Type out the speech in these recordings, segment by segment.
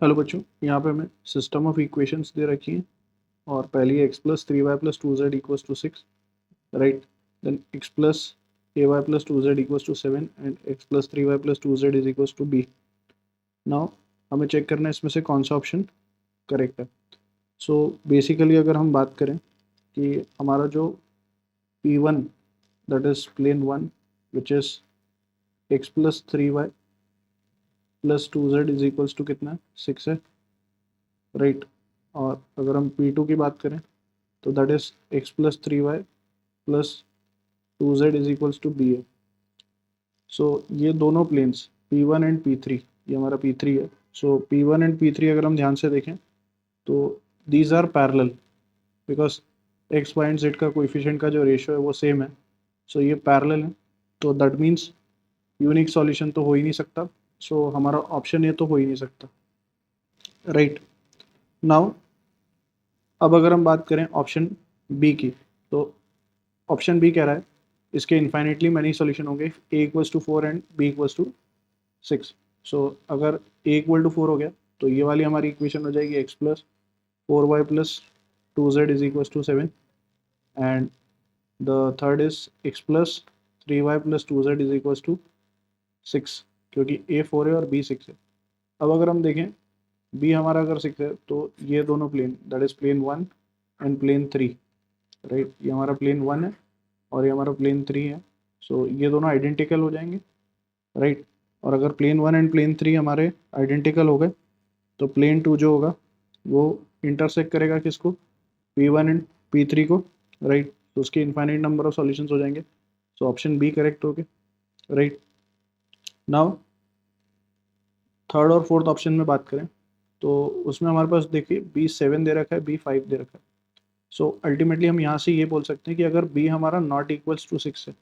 Hello बच्चों, यहाँ पे हमें सिस्टम ऑफ इक्वेशंस दे रखी हैं और पहली है x plus 3y+2z equals to 6, right. Then x plus ay+2z equals to 7 and x plus 3y+2z is equals to b. Now हमें चेक करना है इसमें से कौन सा ऑप्शन करेक्ट है। सो बेसिकली अगर हम बात करें कि हमारा जो P1 that is plane one which is x plus 3y+2z is equals to कितना 6 है, राइट। और अगर हम P2 की बात करें तो that is x plus 3y+2z is equals to b है। सो ये दोनों प्लेन्स P1 एंड P3, ये हमारा P3 है। सो P1 एंड P3 अगर हम ध्यान से देखें तो these are parallel because x y and z का कोएफिशिएंट का जो रेशियो है वो सेम है। सो ये पैरेलल है, तो दैट मीन्स यूनिक सॉल्यूशन तो हो ही नहीं सकता। सो हमारा ऑप्शन ये तो हो ही नहीं सकता, राइट। नाउ अब अगर हम बात करें ऑप्शन बी की, तो ऑप्शन बी कह रहा है इसके इन्फाइनेटली मैनी सॉल्यूशन होंगे A equals to 4 and B equals to 6। So अगर ए इक्वल टू 4 हो गया तो ये वाली हमारी इक्वेशन हो जाएगी x plus 4y+2z is equals to 7 and the third is x plus 3y+2z is equals to 6, क्योंकि ए 4 है और बी 6 है। अब अगर हम देखें बी हमारा अगर 6 है तो ये दोनों plane that is plane 1 and plane 3, right. ये हमारा प्लेन 1 है और ये हमारा प्लेन 3 है। सो ये दोनों आइडेंटिकल हो जाएंगे, राइट। और अगर प्लेन 1 एंड प्लेन 3 हमारे आइडेंटिकल हो गए तो प्लेन 2 जो होगा वो इंटरसेक्ट करेगा किसको, P1 एंड P3 को, राइट। तो उसके इनफाइनाइट नंबर ऑफ सॉल्यूशंस हो जाएंगे। सो ऑप्शन बी करेक्ट हो गए, राइट। नाउ थर्ड और फोर्थ ऑप्शन में बात करें तो उसमें हमारे पास देखिए B7 दे रखा है, B5 दे रखा है। सो अल्टीमेटली हम यहाँ से ये बोल सकते हैं कि अगर बी हमारा नॉट इक्वल्स टू 6 है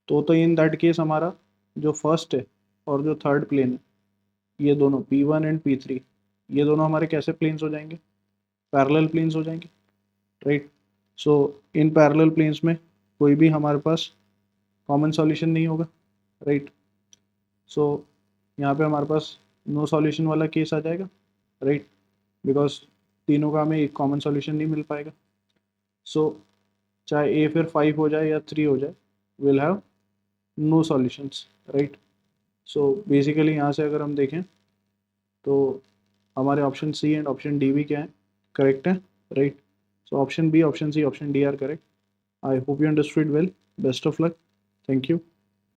तो इन दैट केस हमारा जो फर्स्ट है और जो थर्ड प्लेन है ये दोनों P1 एंड P3 ये दोनों हमारे कैसे प्लेन्स हो जाएंगे, पैरेलल प्लेन्स हो जाएंगे, राइट। सो इन पैरेलल प्लेन्स में कोई भी हमारे पास कॉमन सॉल्यूशन नहीं होगा, राइट। सो यहाँ पे हमारे पास नो सॉल्यूशन वाला केस आ जाएगा, राइट, बिकॉज तीनों का हमें एक कॉमन सॉल्यूशन नहीं मिल पाएगा। सो चाहे ए फिर 5 हो जाए या 3 हो जाए, will have no solutions, right. So basically यहाँ से अगर हम देखें तो हमारे option c and option d भी क्या है, करेक्ट है, right. So option b, option c, option d are correct. I hope you understood well. Best of luck. Thank you.